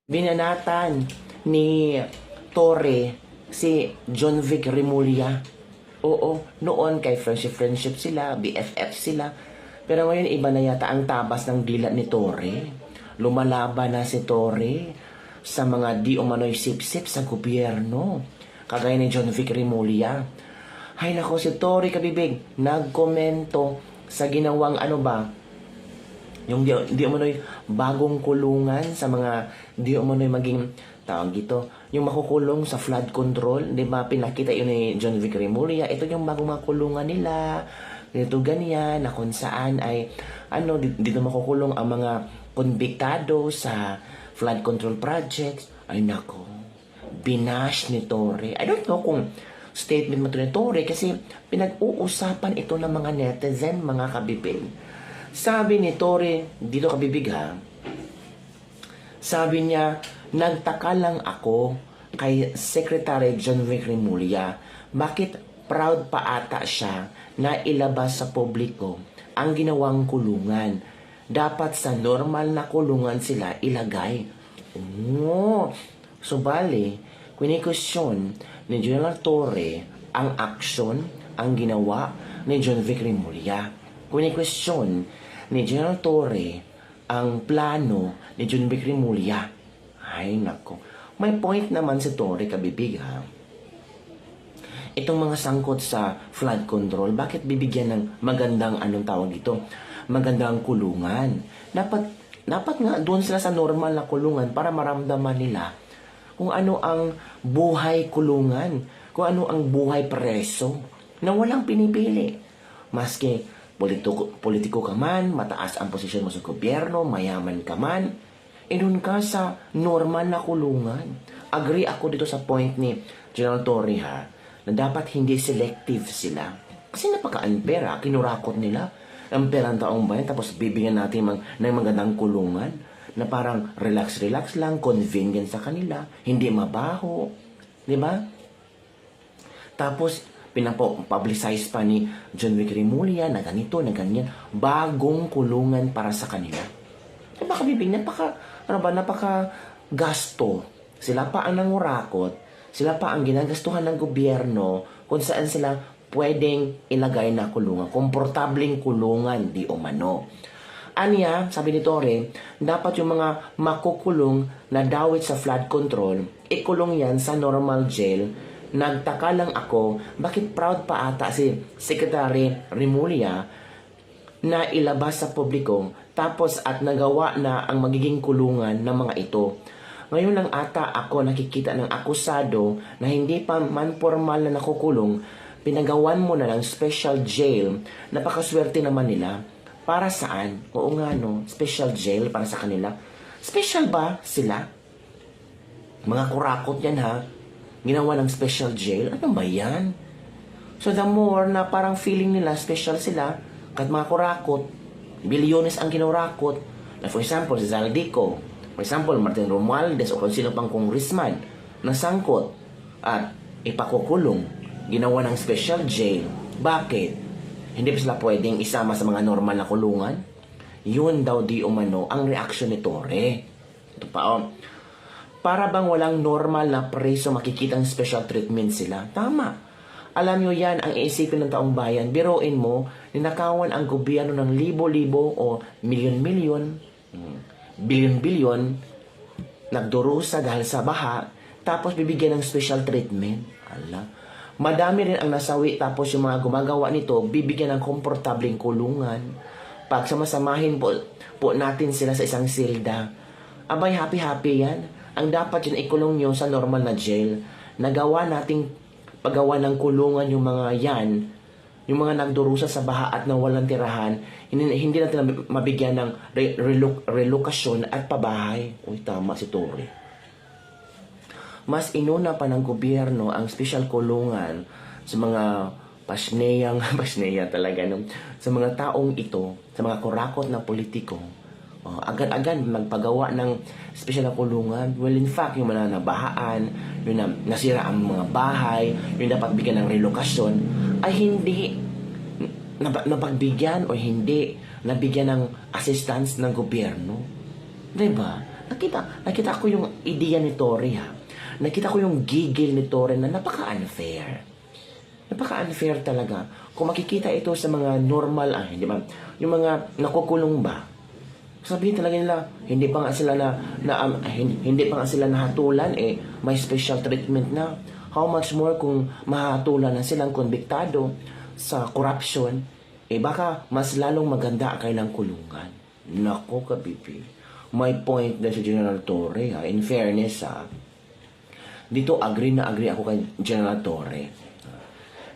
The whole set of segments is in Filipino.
Binanatan ni Torre si John Vic Remulla. Oo, noon kay friendship sila, BFF sila. Pero ngayon iba na yata ang tabas ng dila ni Torre. Lumalaban na si Torre sa mga di umano'y sip-sip sa gobyerno. Kagaya ni John Vic Remulla. Hay nako, si Torre Kabibig, nagkomento sa ginawang yung di umano'y bagong kulungan sa mga di umano'y maging tawag dito, yung makukulong sa flood control, di ba? Pinakita yun ni John Vic Remulla. Ito yung bagong mga kulungan nila. Dito ganyan, na kung saan ay, dito makukulong ang mga konbiktado sa flood control projects. Ay nako, binash ni Torre. I don't know kung statement mo ito ni Torre kasi pinag-uusapan ito ng mga netizen, mga kabibig. Sabi ni Torre, dito kabibig ha, sabi niya, nagtaka lang ako kay Secretary John Vic Remulla. Bakit proud pa ata siya na ilabas sa publiko ang ginawang kulungan? Dapat sa normal na kulungan sila ilagay. Oo. So bali, kunikwestiyon ni General Torre ang aksyon, ang ginawa ni John Vic Remulla. Kunikwestiyon ni General Torre ang plano ni John Vic Remulla. Ay nako, may point naman si Torre kabibig ha. Itong mga sangkot sa flood control, bakit bibigyan ng magandang tawag dito? Magandang kulungan. Dapat nga doon sila sa normal na kulungan para maramdaman nila kung ano ang buhay kulungan, kung ano ang buhay preso na walang pinipili. Maski politiko ka man, mataas ang posisyon mo sa gobyerno, mayaman ka man, doon ka sa normal na kulungan. Agree ako dito sa point ni General Torre ha, na dapat hindi selective sila. Kasi napaka-unfair ha, kinurakot nila ang perang taong bayan, tapos bibigyan natin ng magandang kulungan na parang relax lang, convenient sa kanila, hindi mabaho. Diba? Tapos, pinapublicize pa ni John Vic Remulla na ganito, na ganyan. Bagong kulungan para sa kanila. Baka bibig, napaka gasto. Sila pa ang nangurakot, sila pa ang ginagastuhan ng gobyerno kung saan sila pwedeng ilagay na kulungan. Komportabling kulungan, di umano. Anya, sabi ni Torre, dapat yung mga makukulong na dawit sa flood control, ikulong yan sa normal jail. Nagtaka lang ako, bakit proud pa ata si Secretary Remulla na ilabas sa publiko tapos at nagawa na ang magiging kulungan ng mga ito. Ngayon lang ata ako nakikita ng akusado na hindi pa man formal na nakukulong, pinagawan mo na ng special jail. Napakaswerte naman nila. Para saan? Oo nga no, special jail para sa kanila. Special ba sila? Mga kurakot yan ha. Ginawa ng special jail. Ano ba yan? So the more na parang feeling nila special sila, kahit mga kurakot, bilyones ang kinurakot. Na for example, si Zaldico, for example, Martin Romualdez o kung sino pang congressman na sangkot at ipakukulong, ginawa ng special jail. Bakit? Hindi ba sila pwedeng isama sa mga normal na kulungan? Yun daw di umano ang reaksyon ni Torre. Ito pa para bang walang normal na preso makikitang special treatment sila? Tama. Alam nyo yan ang iisipin ng taong bayan. Biruin mo, ninakawan ang gobyerno ng libo-libo o milyon-milyon, bilyon-bilyon, nagdurusa dahil sa baha, tapos bibigyan ng special treatment. Ala. Madami rin ang nasawi tapos yung mga gumagawa nito, bibigyan ng komportabling kulungan. Pag samasamahin po natin sila sa isang silda, abay happy-happy yan. Ang dapat yun ikulong nyo sa normal na jail. Nagawa nating paggawa ng kulungan yung mga yan, yung mga nagdurusa sa baha at nawalan tirahan, hindi natin mabigyan ng relokasyon at pabahay. Uy, tama si Torre. Mas inuna pa ng gobyerno ang special kulungan sa mga pasneya talaga, no? Sa mga taong ito, sa mga kurakot na politiko. Agad-agad magpagawa ng special na kulungan. Well, in fact, yung mga nabahaan, yung nasira ang mga bahay, yung dapat bigyan ng relokasyon, ay hindi napagbigyan o hindi nabigyan ng assistance ng gobyerno. Diba? Nakita ko yung ideya ni Tori, ha. Nakita ko yung gigil ni Tori na napaka-unfair. Napaka-unfair talaga. Kung makikita ito sa mga normal, hindi ba? Yung mga nakukulong ba? Sabihin talaga nila, hindi pa nga sila hindi pa nga sila nahatulan, may special treatment na. How much more kung mahatulan na silang konbiktado sa corruption, baka mas lalong maganda ang kailang kulungan. Nako, kabibi. May point na si General Torre, ha. In fairness, ha. Dito, agree na agree ako kay General Torre.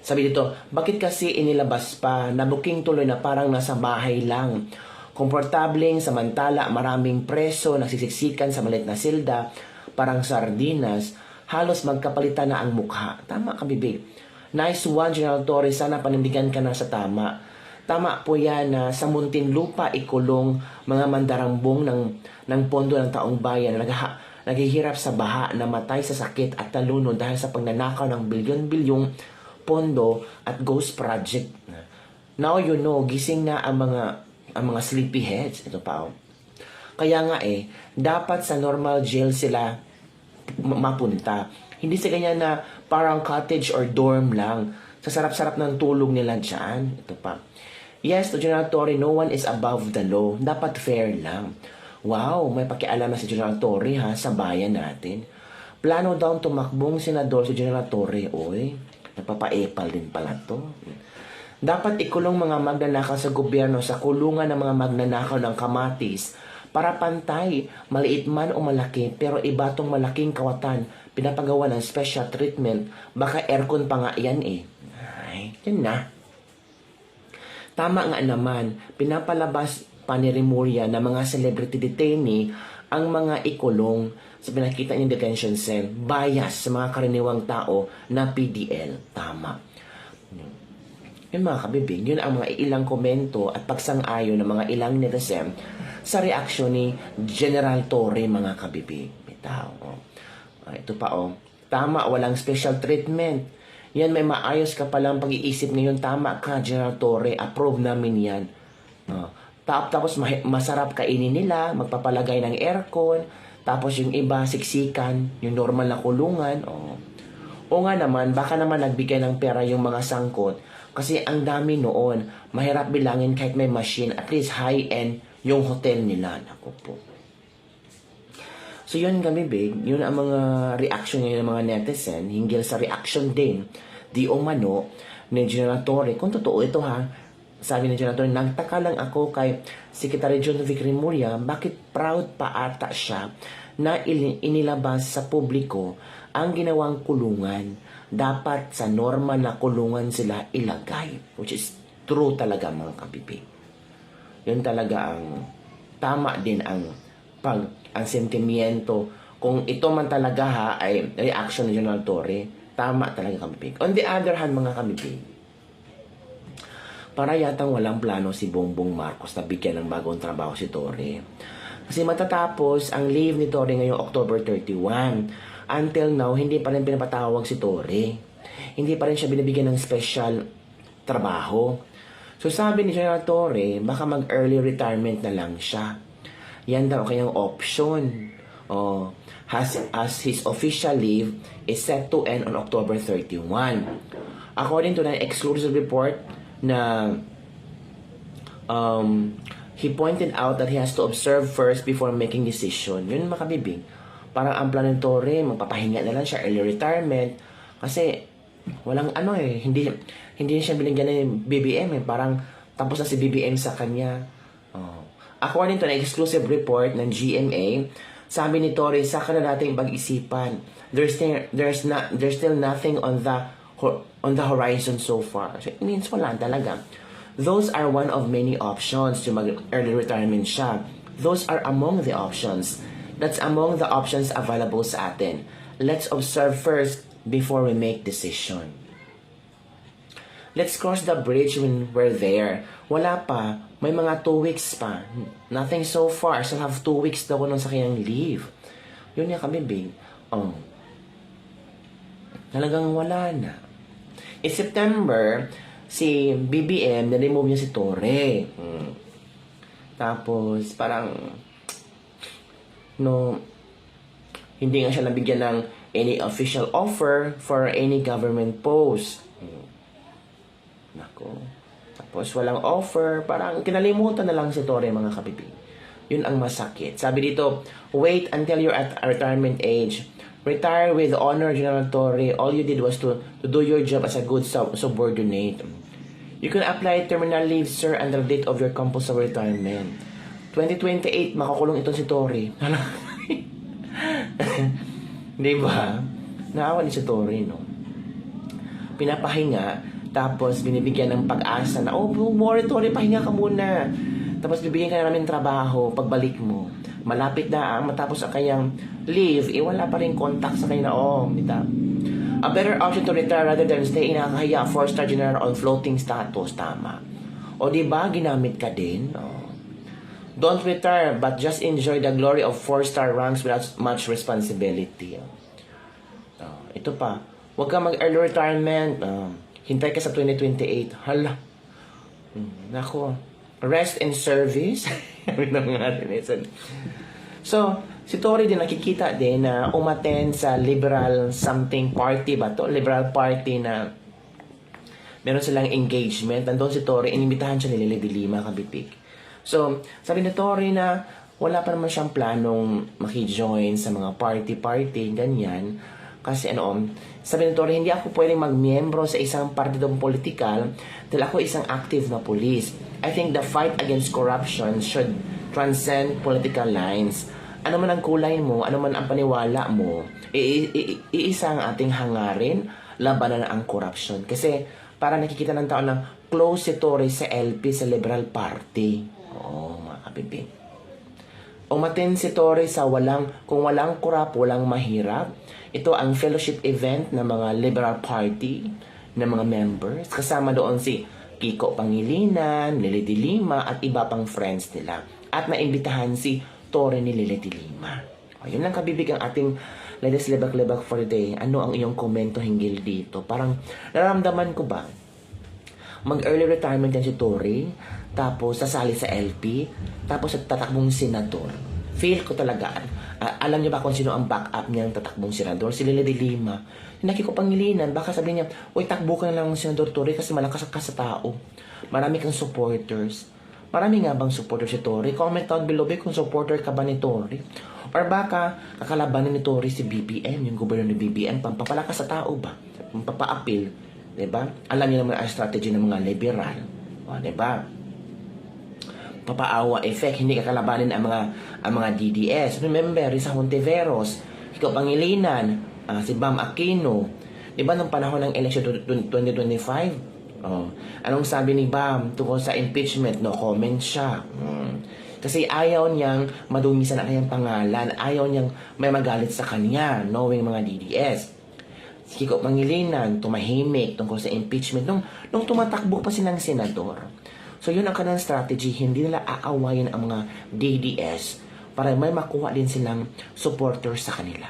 Sabi dito, bakit kasi inilabas pa na booking tuloy na parang nasa bahay lang? Komportableng samantala maraming preso nagsisiksikan sa maliit na silda, parang sardinas, halos magkapalitan na ang mukha. Tama ka, bibig. Nice one, General Torre. Sana panindigan ka na sa tama. Tama po yan na sa Muntinlupa ikulong mga mandarambong ng pondo ng taong bayan na naghihirap sa baha, namatay sa sakit at talunod dahil sa pagnanakaw ng bilyon-bilyong pondo at ghost project. Now you know, gising na ang mga sleepyheads. Ito pa, oh. Kaya nga dapat sa normal jail sila mapunta. Hindi sa ganyan na parang cottage or dorm lang. Sa sarap-sarap ng tulog nila dyan. Ito pa. Yes, to General Torre, no one is above the law. Dapat fair lang. Wow, may pakialam na si General Torre, ha, sa bayan natin. Plano daw tumakbong senador si General Torre. Oy, napapa-epal din pala to. Dapat ikulong mga magnanakaw sa gobyerno sa kulungan ng mga magnanakaw ng kamatis para pantay, maliit man o malaki, pero iba tong malaking kawatan, pinapagawa ng special treatment, baka aircon pa nga yan Ay, yan na. Tama nga naman, pinapalabas pa ni Remulla na mga celebrity detainee ang mga ikulong sa pinakita niyang detention cell, bias sa mga karaniwang tao na PDL. Tama. Yun mga kabibig, yun ang mga ilang komento at pagsang-ayon ng mga ilang netizen sa reaksyon ni General Torre, mga kabibig. Bitaw, ito pa, tama, walang special treatment. Yan, may maayos ka palang pag-iisip ngayon. Tama ka, General Torre, approve namin yan. Tapos masarap kainin nila, magpapalagay ng aircon, tapos yung iba siksikan, yung normal na kulungan. O nga naman, baka naman nagbigay ng pera yung mga sangkot kasi ang dami noon, mahirap bilangin kahit may machine, at least high-end yung hotel nila. Naku po. So yun kami, big, yun ang mga reaction ng mga netizen hinggil sa reaction din di umano ni General Torre. Kung totoo ito, ha, sabi ni General Torre, nagtaka lang ako kay Secretary John Vic Remulla bakit proud pa ata siya na inilabas sa publiko ang ginawang kulungan. Dapat sa normal na kulungan sila ilagay. Which is true talaga, mga kabibig. Yun talaga ang tama din ang sentimiento. Kung ito man talaga, ha, ay reaction ni General Torre, tama talaga, kabibig. On the other hand, mga kabibig, para yatang walang plano si Bongbong Marcos na bigyan ng bagong trabaho si Torre. Kasi matatapos ang leave ni Torre ngayong October 31. Until now, hindi pa rin pinapatawag si Torre. Hindi pa rin siya binibigyan ng special trabaho. So sabi ni General Torre, baka mag-early retirement na lang siya. Yan daw kanyang option. As his official leave is set to end on October 31. According to an exclusive report na he pointed out that he has to observe first before making decision. Yun, makabibig. Parang ang plan ng Torre, magpapahinga na lang siya, early retirement. Kasi, walang hindi siya binigyan ng BBM Parang tapos na si BBM sa kanya. According to an exclusive report ng GMA, sabi ni Torre, saka na nating pag-isipan. There's still nothing on the horizon so far. So, it means wala talaga. Those are one of many options to mag-early retirement siya. Those are among the options. That's among the options available sa atin. Let's observe first before we make decision. Let's cross the bridge when we're there. Wala pa. May mga 2 weeks pa. Nothing so far. So have 2 weeks daw nung sa kanyang leave. Yun niya kami, babe. Talagang wala na. In September, si BBM, na-remove niya si Torre. Tapos, parang no, hindi nga siya nabigyan ng any official offer for any government post. Nako. Tapos walang offer, parang kinalimutan na lang si Torre, mga kabibig. Yun ang masakit. Sabi dito, wait until you're at retirement age. Retire with honor, General Torre. All you did was to do your job as a good subordinate. You can apply terminal leave, sir, under the date of your compulsory retirement. 2028, makakulong ito si Torre. Di ba? Naawa ni si Torre, no? Pinapahinga, tapos binibigyan ng pag-asa na, oh, worry, Torre, pahinga ka muna. Tapos bibigyan ka na namin trabaho pagbalik mo. Malapit na ang matapos ang kanyang leave, wala pa rin contact sa kanya na, oh, dita. A better option to retire rather than stay in nakakahiya 4-star general on floating status. Tama. O diba, ginamit ka din? Oh. Don't retire, but just enjoy the glory of 4-star ranks without much responsibility. Oh, ito pa. Huwag ka mag-early retirement. Hintay ka sa 2028. Hala. Nako. Rest in service. So, si Torre din nakikita din na umattend sa liberal something party ba to? Liberal party na meron silang engagement. Nandun si Torre, inimbitahan siya ni Lily de Lima, kabipig. So, sabi ni Torre na wala pa naman siyang planong maki-join sa mga party-party, ganyan. Kasi sabi ni Torre, hindi ako pwedeng magmiyembro sa isang partidong politikal dahil ako isang active na police. I think the fight against corruption should transcend political lines. Ano man ang kulay mo, ano man ang paniwala mo, iisa ang ating hangarin, labanan ang corruption. Kasi para nakikita ng tao na close si Torre sa LP, sa Liberal Party. Oo, mga kabibig. Umatin si Torre sa kung walang korap, walang mahirap. Ito ang fellowship event ng mga Liberal Party, ng mga members. Kasama doon si Kiko Pangilinan, Lily de Lima, at iba pang friends nila. At naimbitahan si Torre ni Lily de Lima. O, yun lang kabibig ang ating Ladies Lebak-Lebak for the day. Ano ang iyong komento hinggil dito? Parang nararamdaman ko ba? Mag-early retirement yan si Torre, tapos sasali sa LP, tapos tatakbong senador. Feel ko talaga. Alam niyo ba kung sino ang backup niyang tatakbong senador? Si Lily de Lima. Kiko Pangilinan, baka sabihin niya, uy, takbo ka na lang ng Senador Torre kasi malakas ka sa tao. Marami kang supporters. Marami nga bang supporter si Torre? Comment down below kung supporter ka ba ni Torre. Or baka kakalabanin ni Torre si BBM, yung gobyerno ni BBM, pampapalakas sa tao ba? Pampaapil. Diba? Alam niyo naman ang strategy ng mga liberal. O, diba? Papaawa effect, hindi kakalabanin ang mga DDS. Remember, Risa Hontiveros, Kiko Pangilinan, si Bam Aquino. Diba nung panahon ng election 2025? Anong sabi ni Bam tungkol sa impeachment? No comment siya. Kasi ayaw niyang madumisan ang kanyang pangalan. Ayaw niyang may magalit sa kanya, knowing mga DDS. Si Kiko Pangilinan, tumahimik tungkol sa impeachment nung tumatakbo pa silang senador. So yun ang kanilang strategy. Hindi nila aawayin ang mga DDS para may makuha din silang supporters sa kanila.